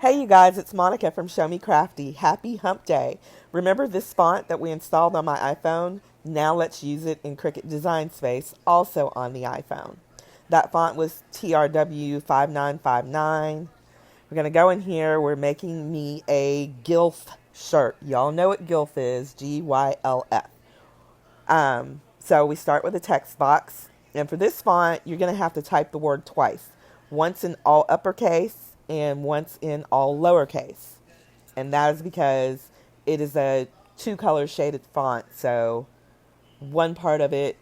Hey you guys, it's Monica from Show Me Crafty. Happy Hump Day. Remember this font that we installed on my iPhone? Now let's use it in Cricut Design Space, also on the iPhone. That font was TRW5959. We're going to go in here. We're making me a GILF shirt. Y'all know what GILF is, GYLF. So we start with a text box. And for this font, you're going to have to type the word twice. Once in all uppercase and once in all lowercase. And that is because it is a two-color shaded font. So one part of it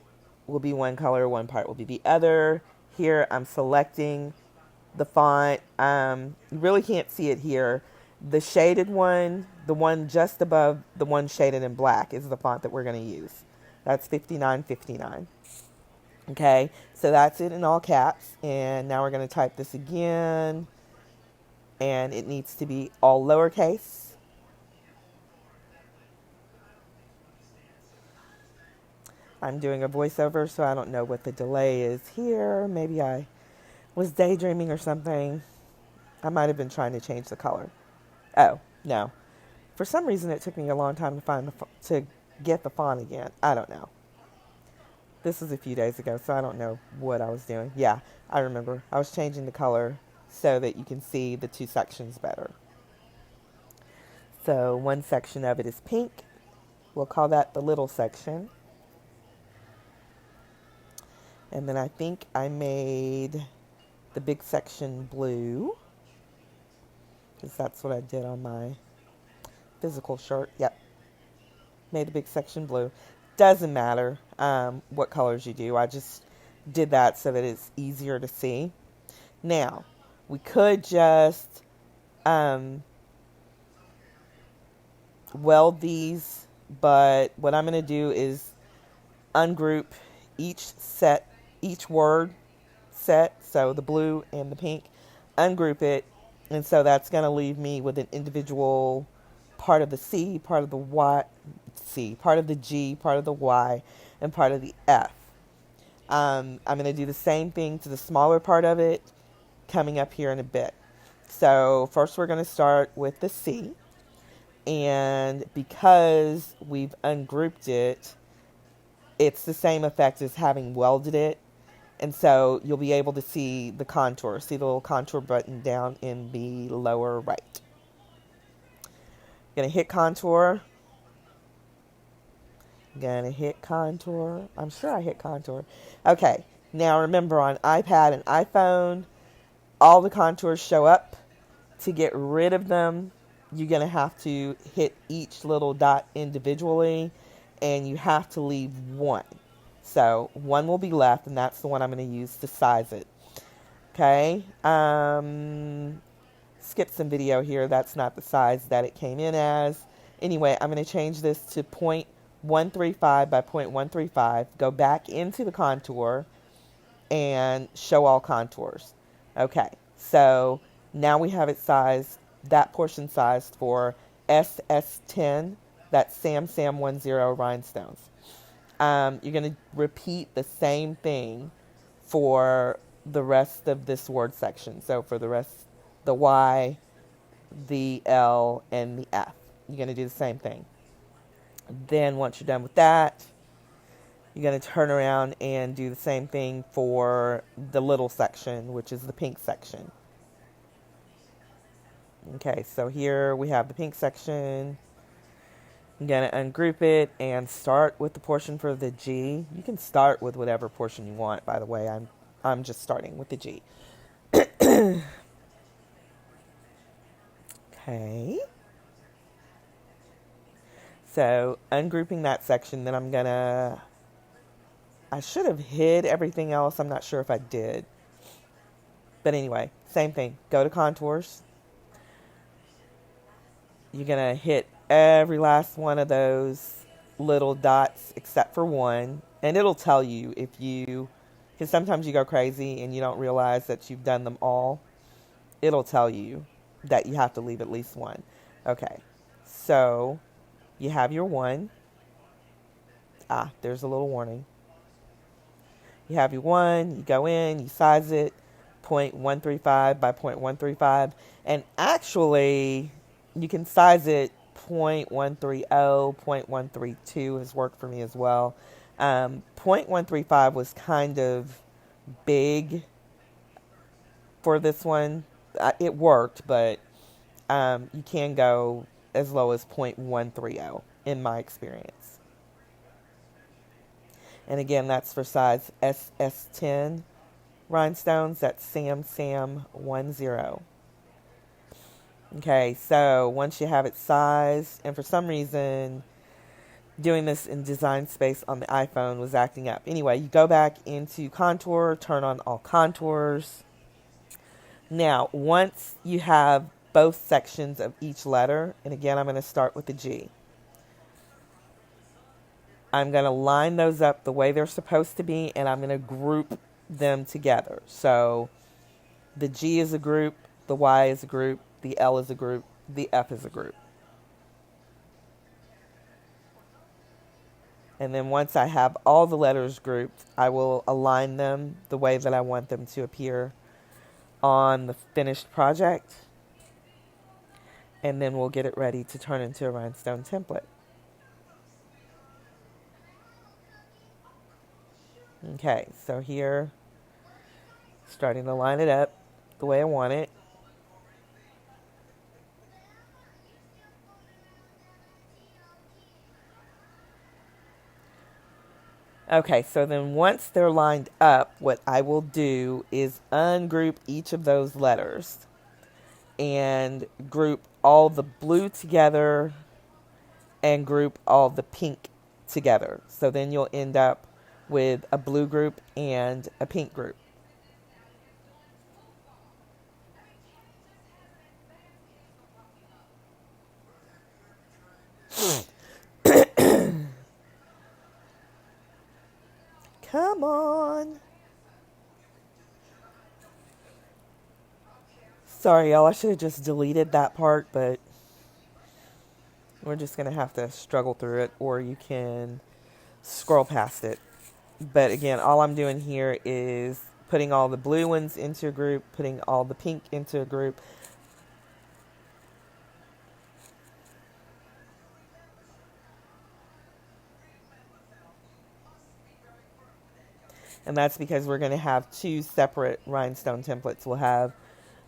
will be one color, one part will be the other. Here I'm selecting the font. You really can't see it here. The shaded one, the one just above the one shaded in black, is the font that we're going to use. That's 5959. Okay, so that's it in all caps. And now we're going to type this again. And it needs to be all lowercase. I'm doing a voiceover, so I don't know what the delay is here. Maybe I was daydreaming or something. I might have been trying to change the color. Oh, no. For some reason, it took me a long time to get the font again. I don't know. This was a few days ago, so I don't know what I was doing. Yeah, I remember. I was changing the color so that you can see the two sections better. So one section of it is pink. We'll call that the little section. And then I think I made the big section blue, because that's what I did on my physical shirt. Yep. Made the big section blue. Doesn't matter what colors you do. I just did that so that it's easier to see. Now, we could just weld these, but what I'm going to do is ungroup each word set, so the blue and the pink, ungroup it, and so that's going to leave me with an individual part of the C, part of the Y, part of the G, part of the Y, and part of the F. I'm going to do the same thing to the smaller part of it coming up here in a bit. So first we're going to start with the C, and because we've ungrouped it, it's the same effect as having welded it. And so you'll be able to see the contour. See the little contour button down in the lower right. Going to hit contour. Going to hit contour. I'm sure I hit contour. Okay. Now remember, on iPad and iPhone, all the contours show up. To get rid of them, you're going to have to hit each little dot individually. And you have to leave one. So one will be left, and that's the one I'm going to use to size it. Okay. Skip some video here. That's not the size that it came in as. Anyway, I'm going to change this to 0.135 by 0.135. Go back into the contour and show all contours. Okay. So now we have it sized, that portion sized for SS10. That's Sam 10 rhinestones. You're going to repeat the same thing for the rest of this word section. So for the rest, the Y, the L, and the F. You're going to do the same thing. Then once you're done with that, you're going to turn around and do the same thing for the little section, which is the pink section. Okay, so here we have the pink section. I'm going to ungroup it and start with the portion for the G. You can start with whatever portion you want, by the way. I'm just starting with the G. Okay. So, ungrouping that section, then I should have hid everything else. I'm not sure if I did. But anyway, same thing. Go to contours. You're going to hit every last one of those little dots except for one. And it'll tell you because sometimes you go crazy and you don't realize that you've done them all. It'll tell you that you have to leave at least one. Okay, so you have your one. There's a little warning. You have your one, you go in, you size it, 0.135 by 0.135. And actually, you can size it 0.130, 0.132 has worked for me as well. 0.135 was kind of big for this one. It worked, but you can go as low as 0.130 in my experience. And again, that's for size SS10 rhinestones. That's Sam 10. Okay, so once you have it sized, and for some reason doing this in Design Space on the iPhone was acting up. Anyway, you go back into Contour, turn on all contours. Now, once you have both sections of each letter, and again, I'm going to start with the G. I'm going to line those up the way they're supposed to be, and I'm going to group them together. So the G is a group, the Y is a group, the L is a group, the F is a group. And then once I have all the letters grouped, I will align them the way that I want them to appear on the finished project. And then we'll get it ready to turn into a rhinestone template. Okay, so here, starting to line it up the way I want it. Okay, so then once they're lined up, what I will do is ungroup each of those letters and group all the blue together and group all the pink together. So then you'll end up with a blue group and a pink group. Come on. Sorry, y'all. I should have just deleted that part, but we're just going to have to struggle through it, or you can scroll past it. But again, all I'm doing here is putting all the blue ones into a group, putting all the pink into a group. And that's because we're going to have two separate rhinestone templates. We'll have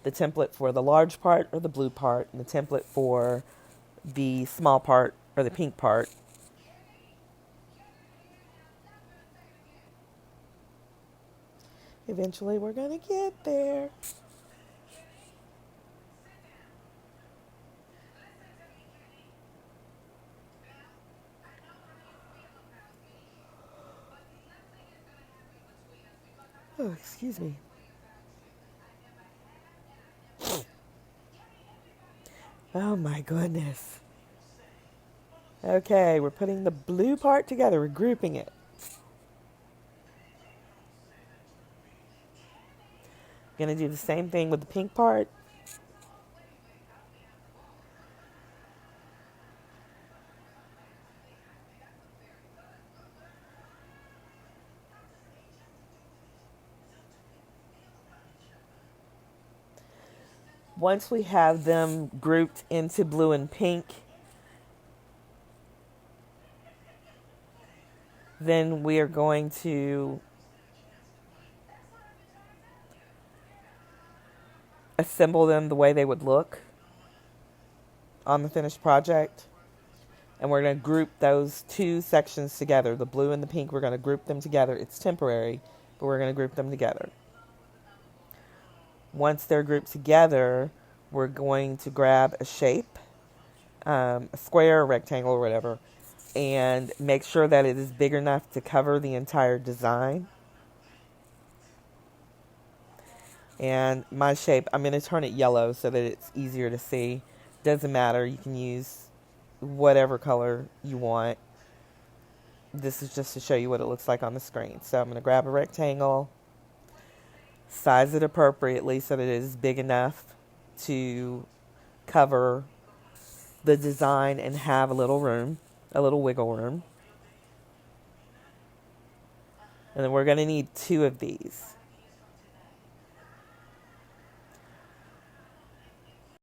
the template for the large part, or the blue part, and the template for the small part, or the pink part. Eventually we're going to get there. Oh, excuse me. Oh my goodness. Okay, we're putting the blue part together. We're grouping it. Gonna do the same thing with the pink part. Once we have them grouped into blue and pink, then we are going to assemble them the way they would look on the finished project. And we're going to group those two sections together. The blue and the pink, we're going to group them together. It's temporary, but we're going to group them together. Once they're grouped together, we're going to grab a shape, a square, a rectangle, or whatever, and make sure that it is big enough to cover the entire design. And my shape, I'm going to turn it yellow so that it's easier to see. Doesn't matter. You can use whatever color you want. This is just to show you what it looks like on the screen. So I'm going to grab a rectangle, size it appropriately so that it is big enough to cover the design and have a little room, a little wiggle room. And then we're going to need two of these.